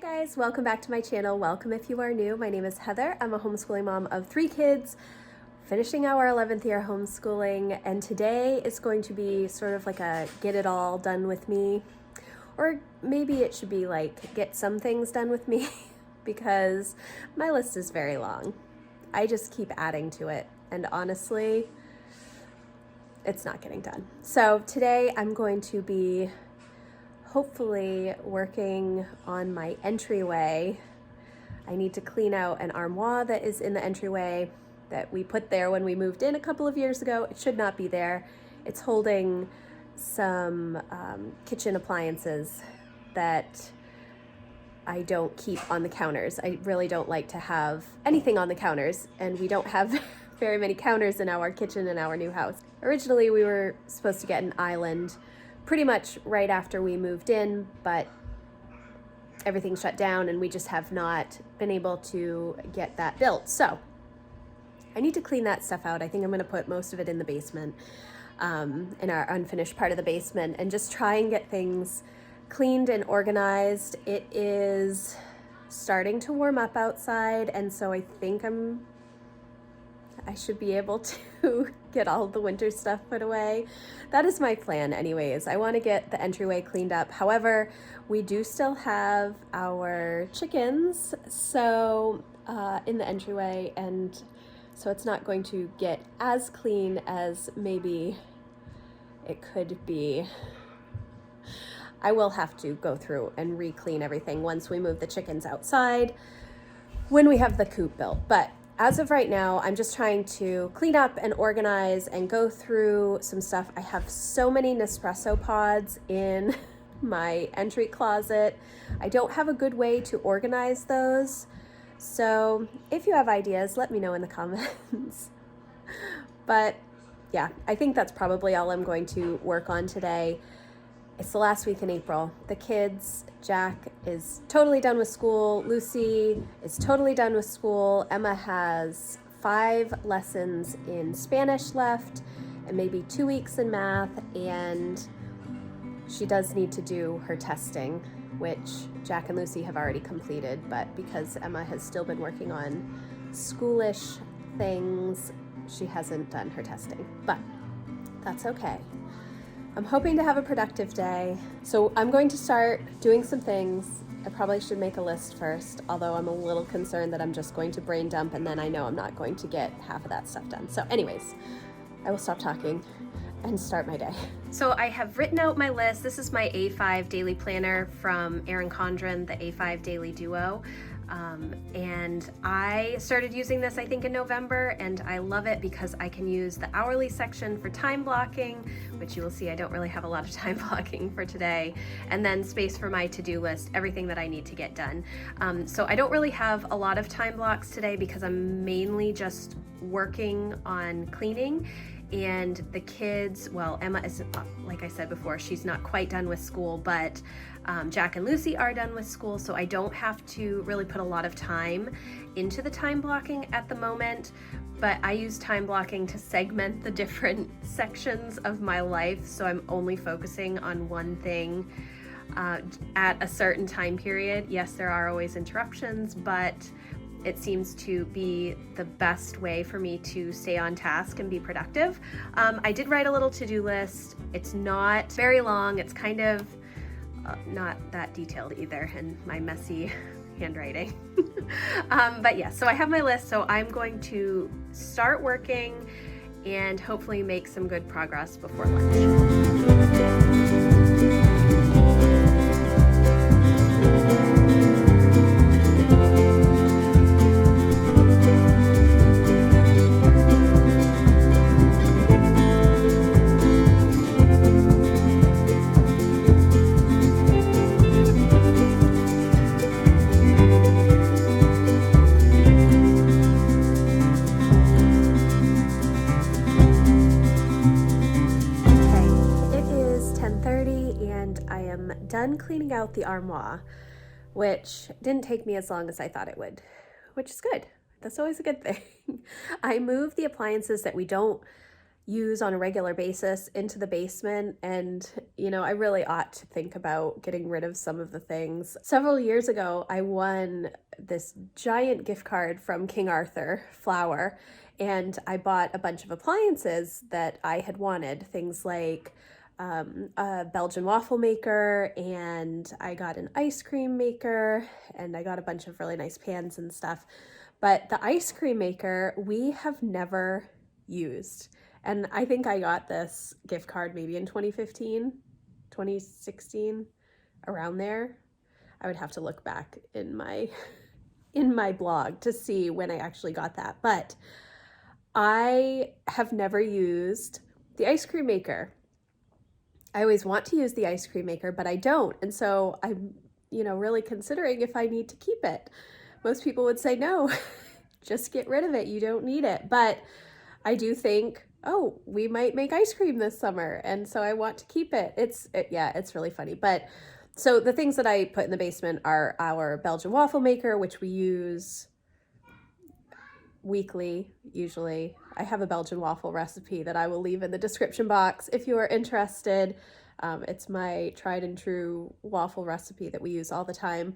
guys, welcome back to my channel. Welcome if you are new. My name is Heather. I'm a homeschooling mom of 3 kids, finishing our 11th year homeschooling, and today is going to be sort of like a get it all done with me, or maybe it should be like get some things done with me because my list is very long. I just keep adding to it, and honestly, it's not getting done. So today I'm going to be hopefully working on my entryway. I need to clean out an armoire that is in the entryway that we put there when we moved in a couple of years ago. It should not be there. It's holding some kitchen appliances that I don't keep on the counters. I really don't like to have anything on the counters, and we don't have very many counters in our kitchen in our new house. Originally, we were supposed to get an island pretty much right after we moved in, but everything shut down and we just have not been able to get that built. So I need to clean that stuff out. I think I'm going to put most of it in the basement, in our unfinished part of the basement, and just try and get things cleaned and organized. It is starting to warm up outside, and so I think I should be able to get all of the winter stuff put away. That is my plan anyways. I want to get the entryway cleaned up. However, we do still have our chickens in the entryway, and so it's not going to get as clean as maybe it could be. I will have to go through and re-clean everything once we move the chickens outside when we have the coop built. But as of right now, I'm just trying to clean up and organize and go through some stuff. I have so many Nespresso pods in my entry closet. I don't have a good way to organize those. So if you have ideas, let me know in the comments. But yeah, I think that's probably all I'm going to work on today. It's the last week in April. The kids, Jack is totally done with school. Lucy is totally done with school. Emma has 5 lessons in Spanish left and maybe 2 weeks in math. And she does need to do her testing, which Jack and Lucy have already completed. But because Emma has still been working on schoolish things, she hasn't done her testing. But that's okay. I'm hoping to have a productive day. So I'm going to start doing some things. I probably should make a list first, although I'm a little concerned that I'm just going to brain dump and then I know I'm not going to get half of that stuff done. So anyways, I will stop talking and start my day. So I have written out my list. This is my A5 daily planner from Erin Condren, the A5 Daily Duo. And I started using this, I think, in November, and I love it because I can use the hourly section for time blocking, which you will see I don't really have a lot of time blocking for today, and then space for my to-do list, everything that I need to get done. So I don't really have a lot of time blocks today because I'm mainly just working on cleaning. And the kids, well, Emma is, like I said before, she's not quite done with school, but Jack and Lucy are done with school, so I don't have to really put a lot of time into the time blocking at the moment, but I use time blocking to segment the different sections of my life, so I'm only focusing on one thing at a certain time period. Yes, there are always interruptions, but it seems to be the best way for me to stay on task and be productive. I did write a little to-do list. It's not very long. It's kind of not that detailed either in my messy handwriting. But yeah, so I have my list. So I'm going to start working and hopefully make some good progress before lunch. Done cleaning out the armoire, which didn't take me as long as I thought it would, which is good. That's always a good thing. I moved the appliances that we don't use on a regular basis into the basement. And, I really ought to think about getting rid of some of the things. Several years ago, I won this giant gift card from King Arthur Flour, and I bought a bunch of appliances that I had wanted, things like a Belgian waffle maker, and I got an ice cream maker, and I got a bunch of really nice pans and stuff. But the ice cream maker, we have never used. And I think I got this gift card maybe in 2015, 2016, around there. I would have to look back in my blog to see when I actually got that. But I have never used the ice cream maker. I always want to use the ice cream maker, but I don't. And so I'm, really considering if I need to keep it. Most people would say, no, just get rid of it. You don't need it. But I do think, oh, we might make ice cream this summer, and so I want to keep it. It's really funny. But so the things that I put in the basement are our Belgian waffle maker, which we use weekly, usually. I have a Belgian waffle recipe that I will leave in the description box if you are interested. It's my tried and true waffle recipe that we use all the time.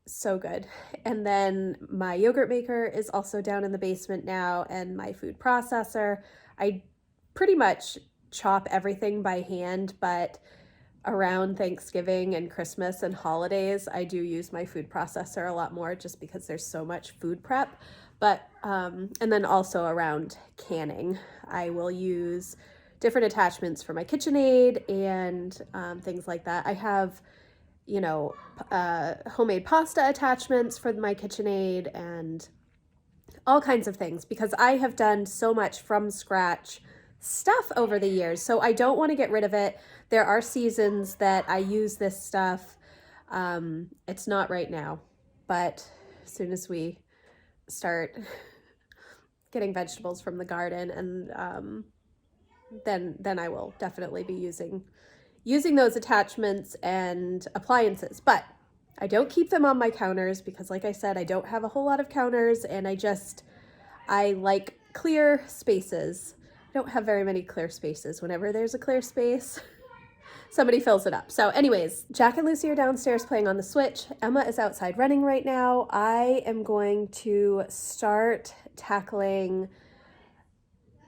So good. And then my yogurt maker is also down in the basement now, and my food processor. I pretty much chop everything by hand, but around Thanksgiving and Christmas and holidays, I do use my food processor a lot more just because there's so much food prep. But, and then also around canning, I will use different attachments for my KitchenAid and things like that. I have homemade pasta attachments for my KitchenAid and all kinds of things, because I have done so much from scratch stuff over the years. So I don't want to get rid of it. There are seasons that I use this stuff. It's not right now, but as soon as we start getting vegetables from the garden, and then I will definitely be using those attachments and appliances. But I don't keep them on my counters because, like I said, I don't have a whole lot of counters, and I like clear spaces. I don't have very many clear spaces. Whenever there's a clear space, somebody fills it up. So anyways, Jack and Lucy are downstairs playing on the Switch. Emma is outside running right now. I am going to start tackling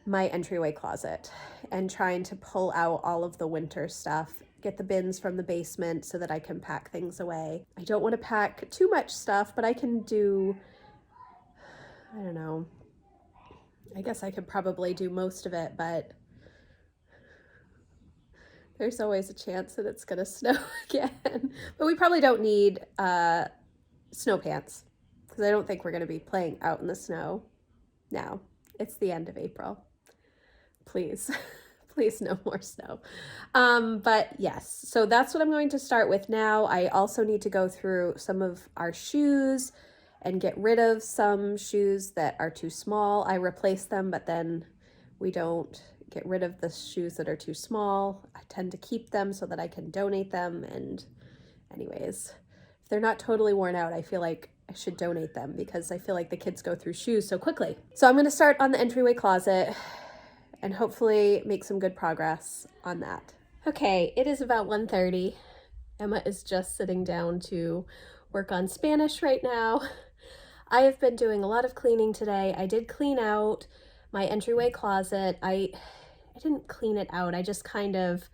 my entryway closet and trying to pull out all of the winter stuff, get the bins from the basement so that I can pack things away. I don't want to pack too much stuff, but I can do, I don't know, I guess I could probably do most of it, but there's always a chance that it's gonna snow again. But we probably don't need snow pants, because I don't think we're gonna be playing out in the snow now. It's the end of April. Please, please no more snow. But yes, so that's what I'm going to start with now. I also need to go through some of our shoes and get rid of some shoes that are too small. I replace them, but then we don't get rid of the shoes that are too small. I tend to keep them so that I can donate them. And anyways, if they're not totally worn out, I feel like I should donate them because I feel like the kids go through shoes so quickly. So I'm going to start on the entryway closet and hopefully make some good progress on that. Okay, it is about 1:30. Emma is just sitting down to work on Spanish right now. I have been doing a lot of cleaning today. I did clean out my entryway closet. I didn't clean it out. I just kind of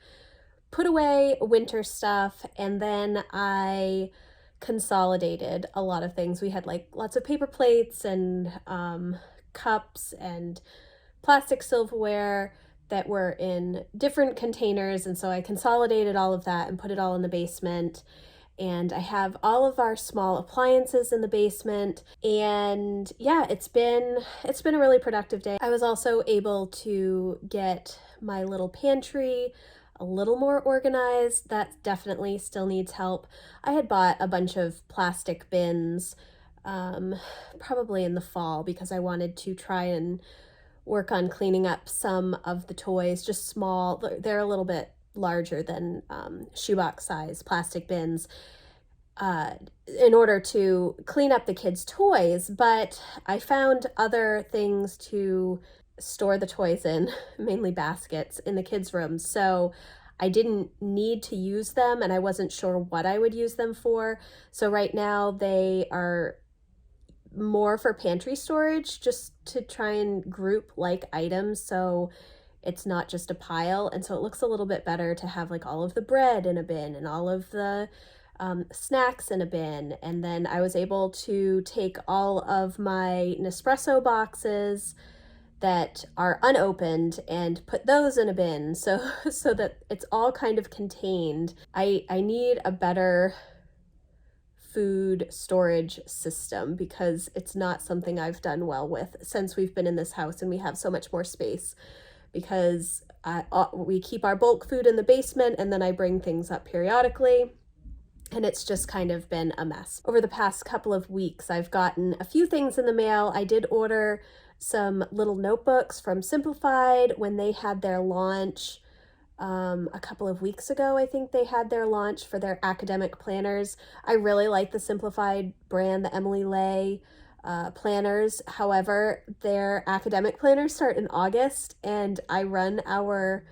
put away winter stuff, and then I consolidated a lot of things. We had like lots of paper plates and cups and plastic silverware that were in different containers, and so I consolidated all of that and put it all in the basement. And I have all of our small appliances in the basement, and yeah, it's been a really productive day. I was also able to get my little pantry a little more organized. That definitely still needs help. I had bought a bunch of plastic bins probably in the fall because I wanted to try and work on cleaning up some of the toys, just small. They're a little bit larger than shoebox size plastic bins in order to clean up the kids' toys, but I found other things to store the toys in, mainly baskets, in the kids' rooms. So I didn't need to use them, and I wasn't sure what I would use them for. So right now they are more for pantry storage, just to try and group like items so it's not just a pile. And so it looks a little bit better to have like all of the bread in a bin and all of the snacks in a bin. And then I was able to take all of my Nespresso boxes that are unopened and put those in a bin, so that it's all kind of contained. I need a better food storage system because it's not something I've done well with since we've been in this house and we have so much more space, because we keep our bulk food in the basement and then I bring things up periodically, and it's just kind of been a mess. Over the past couple of weeks, I've gotten a few things in the mail. I did order some little notebooks from Simplified when they had their launch a couple of weeks ago. I think they had their launch for their academic planners. I really like the Simplified brand, the Emily Lay planners. However, their academic planners start in August, and I run our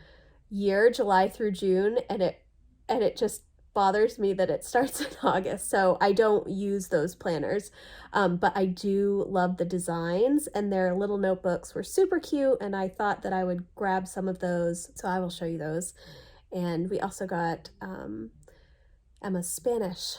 year July through June, and it just bothers me that it starts in August, so I don't use those planners, but I do love the designs, and their little notebooks were super cute, and I thought that I would grab some of those, so I will show you those. And we also got Emma's Spanish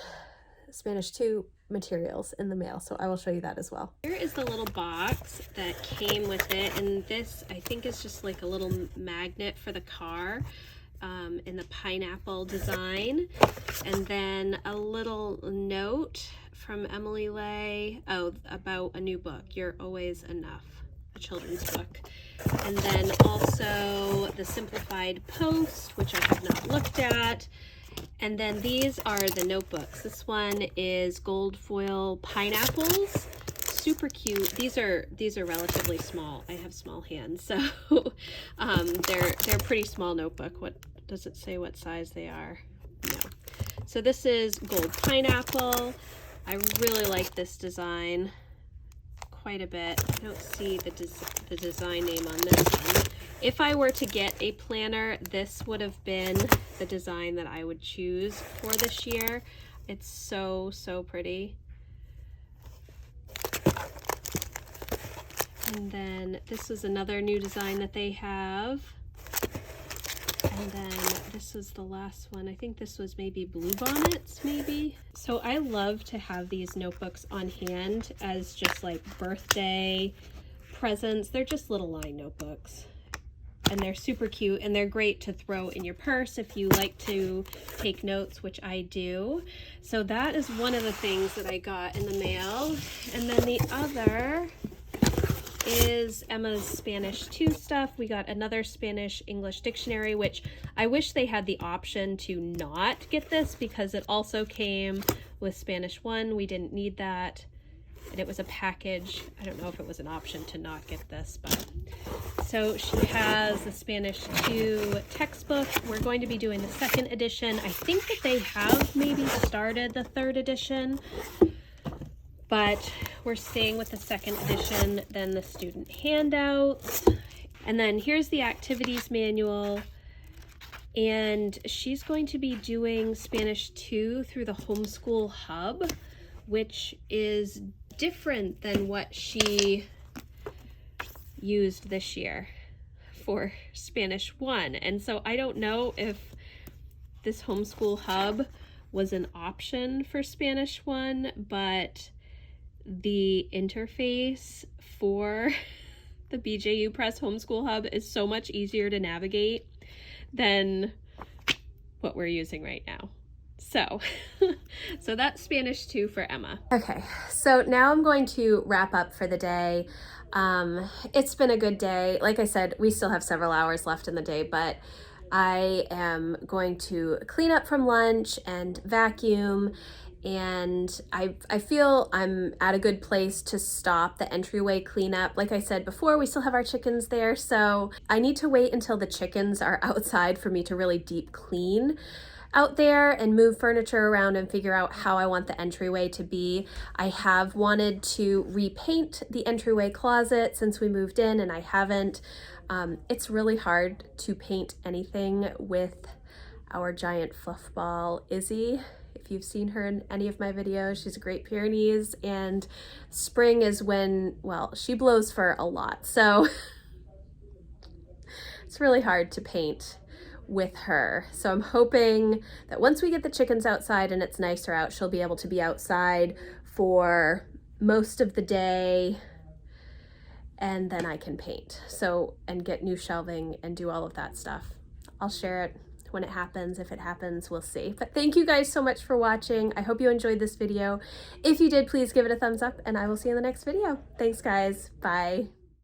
2 materials in the mail, so I will show you that as well. Here is the little box that came with it, and this I think is just like a little magnet for the car. In the pineapple design, and then a little note from Emily Lay about a new book, You're Always Enough, a children's book, and then also the Simplified post, which I have not looked at, and then these are the notebooks. This one is gold foil pineapples, super cute. These are relatively small. I have small hands, so they're pretty small notebook. What does it say what size they are? No. So this is gold pineapple. I really like this design quite a bit. I don't see the design name on this one. If I were to get a planner, this would have been the design that I would choose for this year. It's so pretty. And then this is another new design that they have. And then this was the last one. I think this was maybe Bluebonnets, maybe. So I love to have these notebooks on hand as just like birthday presents. They're just little line notebooks. And they're super cute, and they're great to throw in your purse if you like to take notes, which I do. So that is one of the things that I got in the mail. And then the other is Emma's Spanish 2 stuff. We got another Spanish English dictionary, which I wish they had the option to not get this, because it also came with Spanish 1. We didn't need that, and it was a package. I don't know if it was an option to not get this, but so she has the Spanish 2 textbook. We're going to be doing the 2nd edition. I think that they have maybe started the 3rd edition, but we're staying with the 2nd edition, then the student handouts. And then here's the activities manual. And she's going to be doing Spanish 2 through the Homeschool Hub, which is different than what she used this year for Spanish 1. And so I don't know if this Homeschool Hub was an option for Spanish 1, but the interface for the BJU Press Homeschool Hub is so much easier to navigate than what we're using right now. So, so that's Spanish 2 for Emma. Okay, so now I'm going to wrap up for the day. It's been a good day. Like I said, we still have several hours left in the day, but I am going to clean up from lunch and vacuum, and I feel I'm at a good place to stop the entryway cleanup. Like I said before, we still have our chickens there, so I need to wait until the chickens are outside for me to really deep clean. out there and move furniture around and figure out how I want the entryway to be. I have wanted to repaint the entryway closet since we moved in, and I haven't. It's really hard to paint anything with our giant fluff ball, Izzy. If you've seen her in any of my videos, she's a Great Pyrenees, and spring is when, well, she blows for a lot. So it's really hard to paint with her. So I'm hoping that once we get the chickens outside and it's nicer out, she'll be able to be outside for most of the day, and then I can paint. So, and get new shelving and do all of that stuff. I'll share it when it happens. If it happens, we'll see. But thank you guys so much for watching. I hope you enjoyed this video. If you did, please give it a thumbs up, and I will see you in the next video. Thanks guys. Bye.